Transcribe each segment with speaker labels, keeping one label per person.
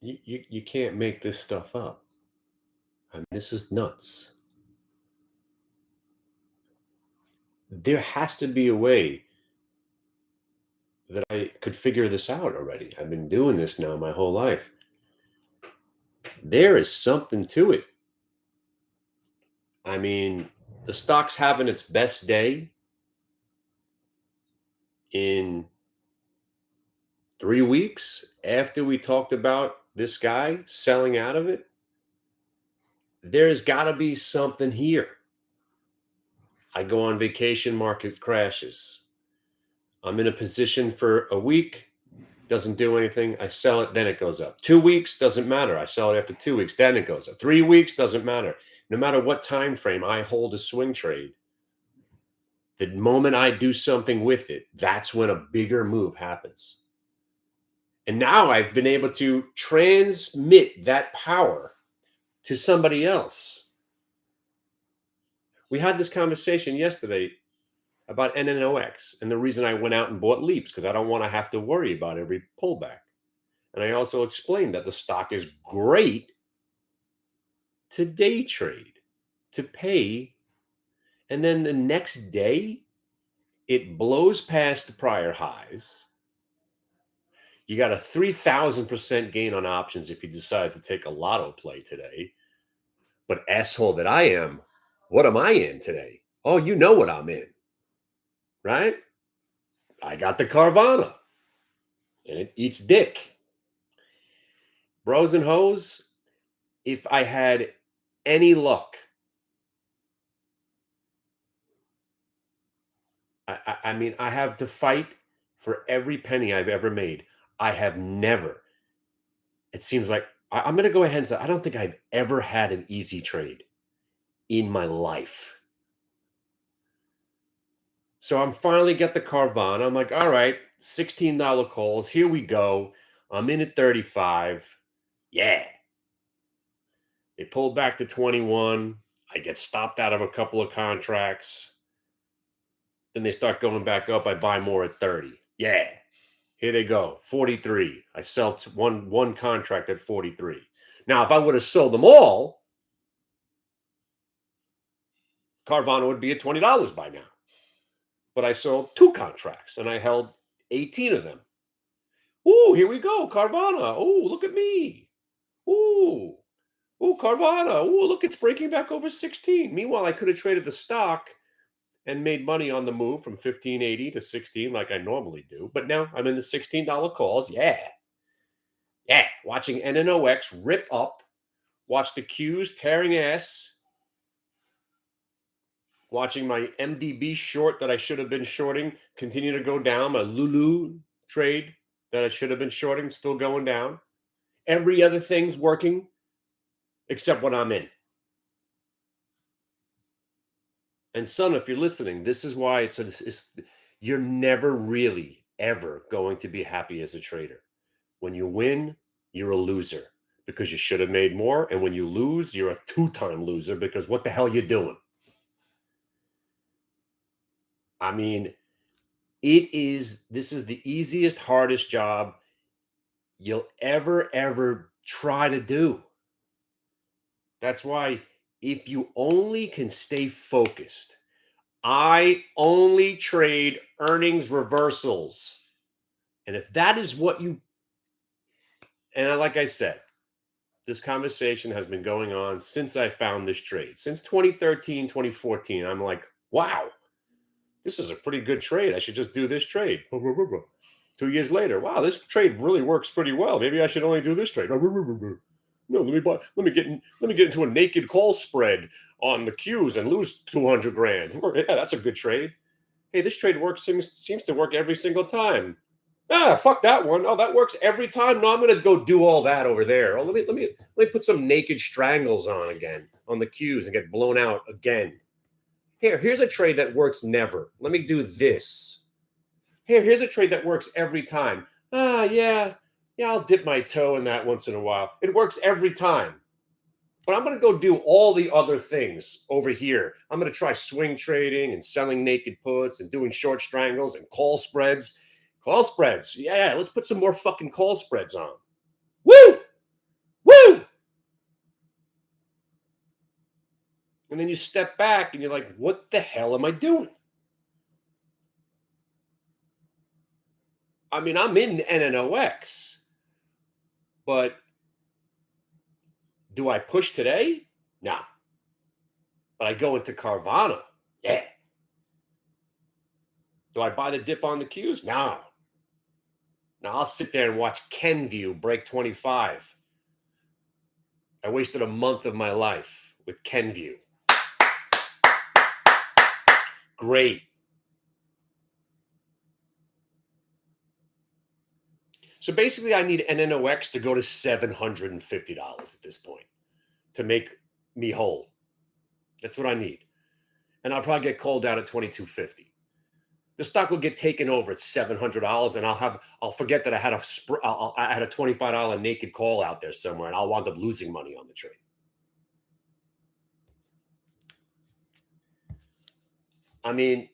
Speaker 1: You can't make this stuff up. I mean, this is nuts. There has to be a way that I could figure this out already. I've been doing this now my whole life. There is something to it. I mean, the stock's having its best day in 3 weeks after we talked about this guy selling out of it. There's got to be something here. I go on vacation, market crashes. I'm in a position for a week, doesn't do anything. I sell it, then it goes up. 2 weeks, doesn't matter. I sell it after 2 weeks, then it goes up. 3 weeks, doesn't matter. No matter what time frame I hold a swing trade, the moment I do something with it, that's when a bigger move happens. And now I've been able to transmit that power to somebody else. We had this conversation yesterday about NNOX and the reason I went out and bought Leaps, because I don't want to have to worry about every pullback. And I also explained that the stock is great to day trade, to pay, and then the next day it blows past the prior highs. You got a 3,000% gain on options if you decide to take a lotto play today. But asshole that I am, what am I in today? Oh, you know what I'm in, right? I got the Carvana, and it eats dick. Bros and hoes, if I had any luck, I mean, I have to fight for every penny I've ever made. I have never, it seems like, I'm going to go ahead and say, I don't think I've ever had an easy trade in my life. So I'm finally got the Carvana. I'm like, all right, $16 calls. Here we go. I'm in at 35. Yeah. They pulled back to 21. I get stopped out of a couple of contracts. Then they start going back up. I buy more at 30. Yeah. Here they go. 43. I sell one contract at 43. Now, if I would have sold them all, Carvana would be at $20 by now. But I sold 2 contracts and I held 18 of them. Ooh, here we go. Carvana. Ooh, look at me. Ooh. Ooh, Carvana. Ooh, look, it's breaking back over 16. Meanwhile, I could have traded the stock and made money on the move from 15.80 to 16 like I normally do. But now I'm in the $16 calls. Yeah. Yeah. Watching NNOX rip up. Watch the Qs tearing ass. Watching my MDB short that I should have been shorting continue to go down. My Lulu trade that I should have been shorting still going down. Every other thing's working except what I'm in. And son, if you're listening, this is why it's you're never really ever going to be happy as a trader. When you win, you're a loser because you should have made more. And when you lose, you're a 2-time loser because what the hell you doing? I mean, this is the easiest, hardest job you'll ever try to do. That's why if you only can stay focused, I only trade earnings reversals. And if that is what you, and like I said, this conversation has been going on since I found this trade. Since 2013, 2014, I'm like, wow, this is a pretty good trade. I should just do this trade. 2 years later, wow, this trade really works pretty well. Maybe I should only do this trade. No, let me get into a naked call spread on the Qs and lose 200 grand. Yeah, that's a good trade. Hey, this trade seems to work every single time. Ah, fuck that one. Oh, that works every time. No, I'm gonna go do all that over there. Oh, let me put some naked strangles on again on the Qs and get blown out again. Here's a trade that works never. Let me do this. Here's a trade that works every time. Yeah, I'll dip my toe in that once in a while. It works every time. But I'm going to go do all the other things over here. I'm going to try swing trading and selling naked puts and doing short strangles and call spreads. Call spreads. Yeah, let's put some more fucking call spreads on. Woo! And then you step back and you're like, what the hell am I doing? I mean, I'm in NNOX, but do I push today? No. But I go into Carvana. Yeah. Do I buy the dip on the cues? No. Now I'll sit there and watch Kenview break 25. I wasted a month of my life with Kenview. Great. So basically, I need NNOX to go to $750 at this point to make me whole. That's what I need. And I'll probably get called out at 22.50. The stock will get taken over at $700, and I'll forget that I had I had a $25 naked call out there somewhere, and I'll wind up losing money on the trade. I mean,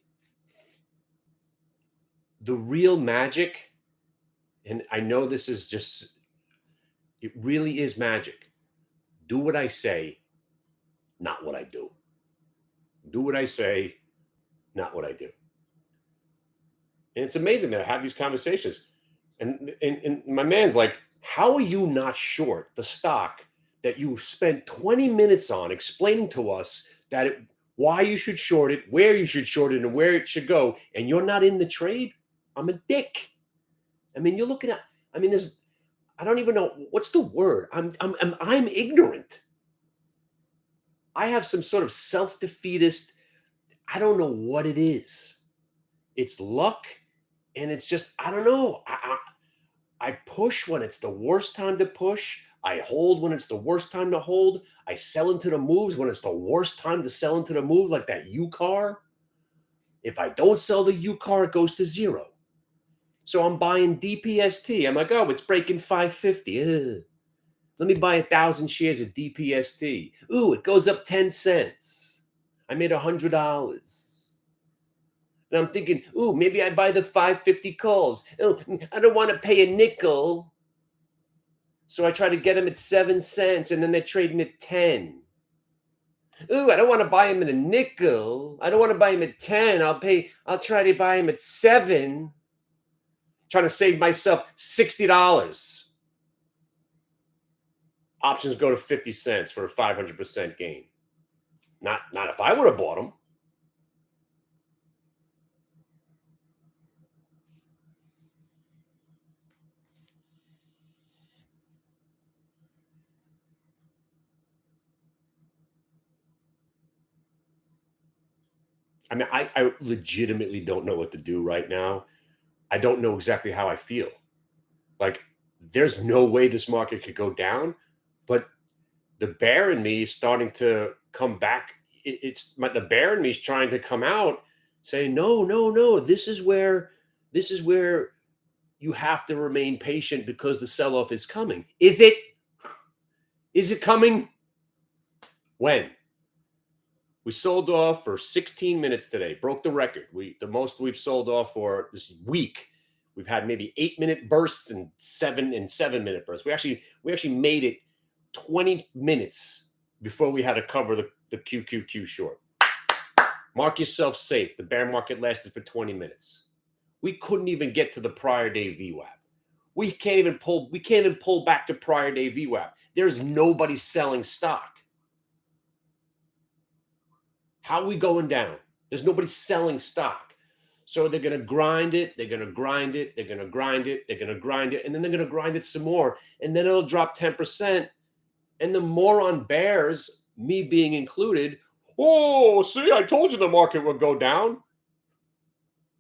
Speaker 1: the real magic, and I know this is just, it really is magic. Do what I say, not what I do. Do what I say, not what I do. And it's amazing that I have these conversations. And my man's like, how are you not short the stock that you spent 20 minutes on explaining to us why you should short it, where you should short it, and where it should go, and you're not in the trade? I'm a dick. I mean, you're looking at, I mean, I don't even know what's the word. I'm ignorant. I have some sort of self-defeatist, I don't know what it is. It's luck, and it's just, I don't know. I push when it's the worst time to push. I hold when it's the worst time to hold. I sell into the moves when it's the worst time to sell into the moves, like that U car. If I don't sell the U car, it goes to zero. So I'm buying DPST. I'm like, oh, it's breaking 550. Ugh. Let me buy 1,000 shares of DPST. Ooh, it goes up 10 cents. I made $100. And I'm thinking, ooh, maybe I buy the 550 calls. Oh, I don't want to pay a nickel. So I try to get them at 7 cents, and then they're trading at 10. Ooh, I don't want to buy them at a nickel. I don't want to buy them at 10. I'll try to buy them at 7. Trying to save myself $60. Options go to 50 cents for a 500% gain. Not if I would have bought them. I mean, I legitimately don't know what to do right now. I don't know exactly how I feel. Like, there's no way this market could go down, but the bear in me is starting to come back. The bear in me is trying to come out, saying, no, no, no. This is where you have to remain patient because the sell-off is coming. Is it? Is it coming? When? We sold off for 16 minutes today, broke the record. The most we've sold off for this week. We've had maybe 8-minute bursts and 7-minute bursts. We actually made it 20 minutes before we had to cover the QQQ short. Mark yourself safe. The bear market lasted for 20 minutes. We couldn't even get to the prior day VWAP. We can't even pull back to prior day VWAP. There's nobody selling stock. How are we going down? There's nobody selling stock. So they're going to grind it. They're going to grind it. They're going to grind it. They're going to grind it. And then they're going to grind it some more. And then it'll drop 10%. And the moron bears, me being included, oh, see, I told you the market would go down.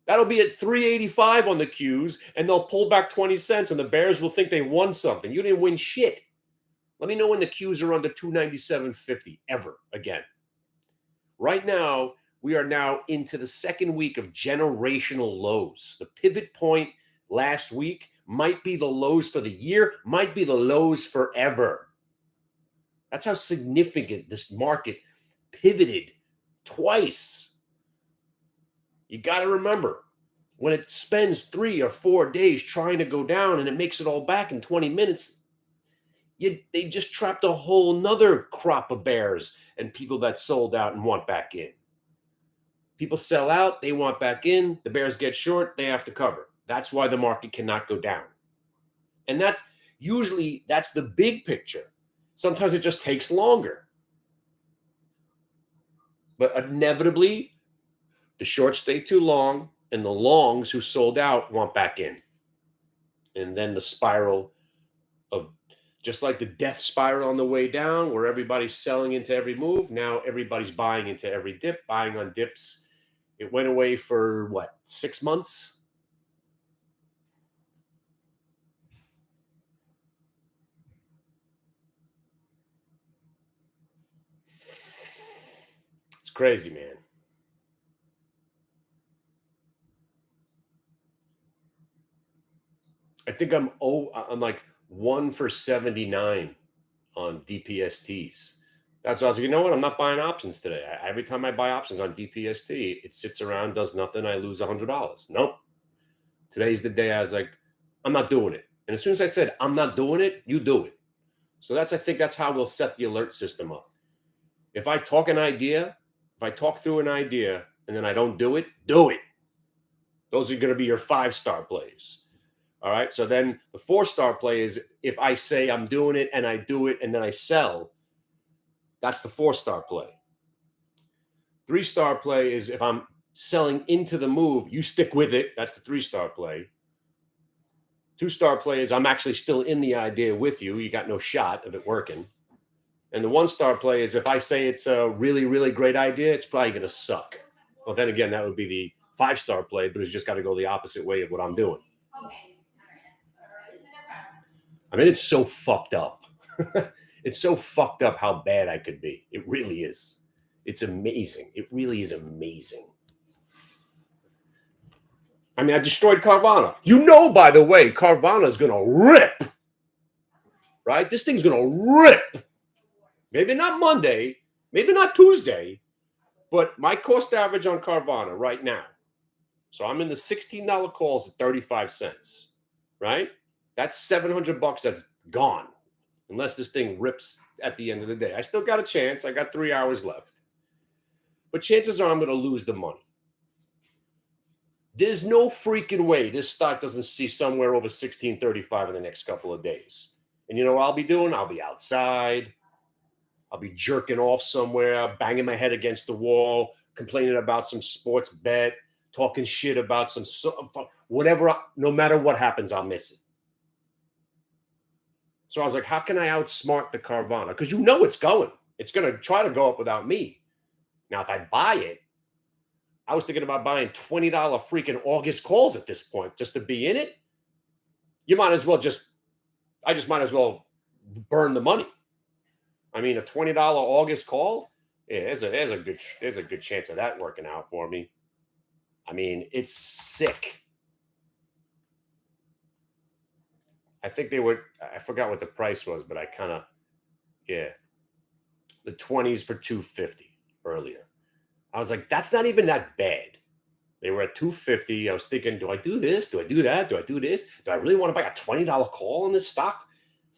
Speaker 1: That'll be at 385 on the Qs, and they'll pull back 20 cents, and the bears will think they won something. You didn't win shit. Let me know when the Qs are under 297.50 ever again. Right now, we are now into the second week of generational lows. The pivot point last week might be the lows for the year, might be the lows forever. That's how significant this market pivoted twice. You got to remember, when it spends 3 or 4 days trying to go down and it makes it all back in 20 minutes, They just trapped a whole nother crop of bears and people that sold out and want back in. People sell out, they want back in. The bears get short, they have to cover. That's why the market cannot go down. And that's the big picture. Sometimes it just takes longer. But inevitably, the shorts stay too long, and the longs who sold out want back in. And then the spiral of just like the death spiral on the way down, where everybody's selling into every move. Now everybody's buying into every dip, buying on dips. It went away for what, 6 months? It's crazy, man. I think I'm like 1 for 79 on DPSTs. That's why I was like, you know what? I'm not buying options today. Every time I buy options on DPST, it sits around, does nothing. I lose $100. Nope. Today's the day I was like, I'm not doing it. And as soon as I said, I'm not doing it, you do it. So I think that's how we'll set the alert system up. If I talk through an idea and then I don't do it, do it. Those are going to be your 5-star plays. All right. So then the 4-star play is if I say I'm doing it and I do it and then I sell, that's the 4-star play. 3-star play is if I'm selling into the move, you stick with it. That's the 3-star play. 2-star play is I'm actually still in the idea with you. You got no shot of it working. And the 1-star play is if I say it's a really, really great idea, it's probably going to suck. Well, then again, that would be the 5-star play, but it's just got to go the opposite way of what I'm doing. I mean, it's so fucked up. It's so fucked up how bad I could be. It really is. It's amazing. It really is amazing. I mean, I destroyed Carvana. You know, by the way, Carvana is going to rip. Right? This thing's going to rip. Maybe not Monday, maybe not Tuesday, but my cost average on Carvana right now. So I'm in the $16 calls at 35 cents, right? That's $700 that's gone unless this thing rips at the end of the day. I still got a chance. I got 3 hours left. But chances are I'm going to lose the money. There's no freaking way this stock doesn't see somewhere over 16.35 in the next couple of days. And you know what I'll be doing? I'll be outside. I'll be jerking off somewhere, banging my head against the wall, complaining about some sports bet, talking shit about some whatever. No matter what happens, I'll miss it. So I was like, how can I outsmart the Carvana? Because you know it's going. It's going to try to go up without me. Now, if I buy it, I was thinking about buying $20 freaking August calls at this point just to be in it. You might as well I just might as well burn the money. I mean, a $20 August call, yeah, there's a good chance of that working out for me. I mean, it's sick. I think I forgot what the price was, but the 20s for 250 earlier. I was like, that's not even that bad. They were at 250. I was thinking, do I do this? Do I do that? Do I do this? Do I really want to buy a $20 call on this stock?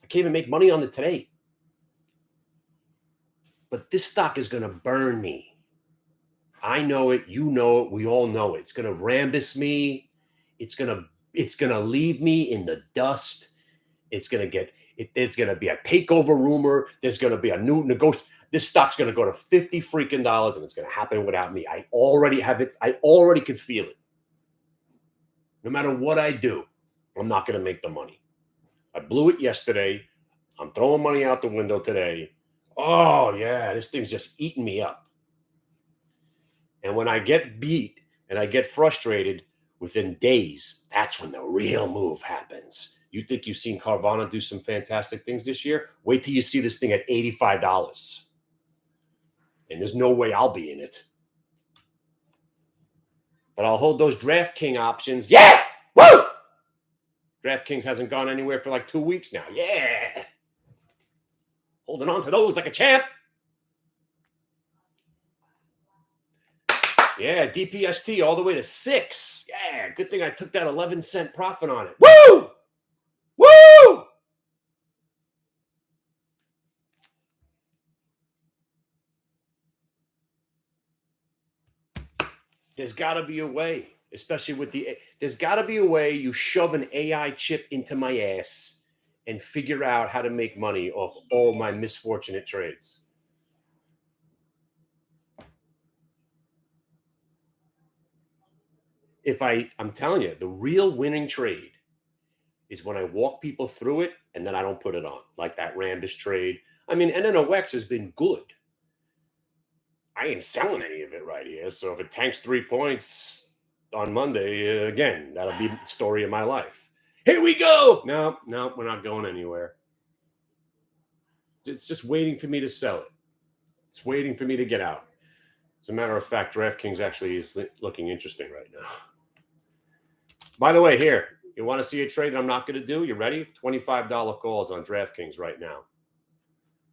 Speaker 1: I can't even make money on it today. But this stock is going to burn me. I know it. You know it. We all know it. It's going to rambus me. It's going to leave me in the dust. It's going to be a takeover rumor. There's going to be a new negotiation. This stock's going to go to 50 freaking dollars, and it's going to happen without me. I already have it. I already can feel it. No matter what I do, I'm not going to make the money. I blew it yesterday. I'm throwing money out the window today. Oh, yeah, this thing's just eating me up. And when I get beat and I get frustrated within days, that's when the real move happens. You think you've seen Carvana do some fantastic things this year? Wait till you see this thing at $85. And there's no way I'll be in it. But I'll hold those DraftKings options. Yeah! Woo! DraftKings hasn't gone anywhere for like 2 weeks now. Yeah! Holding on to those like a champ. Yeah, DPST all the way to 6. Yeah, good thing I took that 11-cent profit on it. Woo! Woo! There's got to be a way, especially with there's got to be a way you shove an AI chip into my ass and figure out how to make money off all my misfortunate trades. I'm telling you, the real winning trade is when I walk people through it and then I don't put it on, like that Rambus trade. I mean, NNOX has been good. I ain't selling any of it right here. So if it tanks 3 points on Monday, again, that'll be the story of my life. Here we go. No, no, we're not going anywhere. It's just waiting for me to sell it. It's waiting for me to get out. As a matter of fact, DraftKings actually is looking interesting right now. By the way, here, you want to see a trade that I'm not going to do? You ready? $25 calls on DraftKings right now.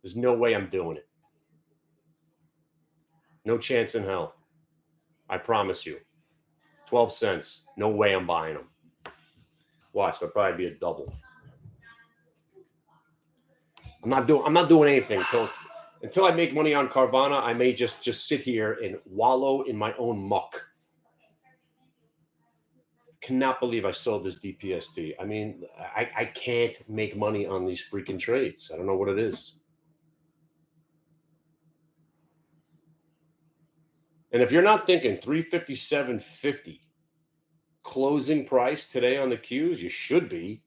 Speaker 1: There's no way I'm doing it. No chance in hell. I promise you. 12 cents. No way I'm buying them. Watch, there'll probably be a double. I'm not doing anything until I make money on Carvana. I may just sit here and wallow in my own muck. Cannot believe I sold this DPST. I mean, I can't make money on these freaking trades. I don't know what it is. And if you're not thinking 357.50 closing price today on the Qs, you should be.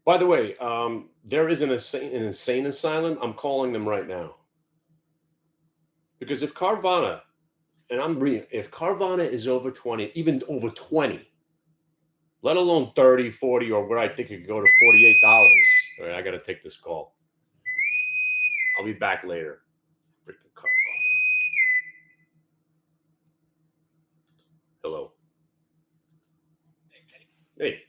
Speaker 1: By the way, there is an insane asylum. I'm calling them right now. Because if Carvana, and if Carvana is over 20, even over 20, let alone 30, 40, or where I think it could go to $48. All right, I got to take this call. I'll be back later. Freaking Carvana. Hello. Hey.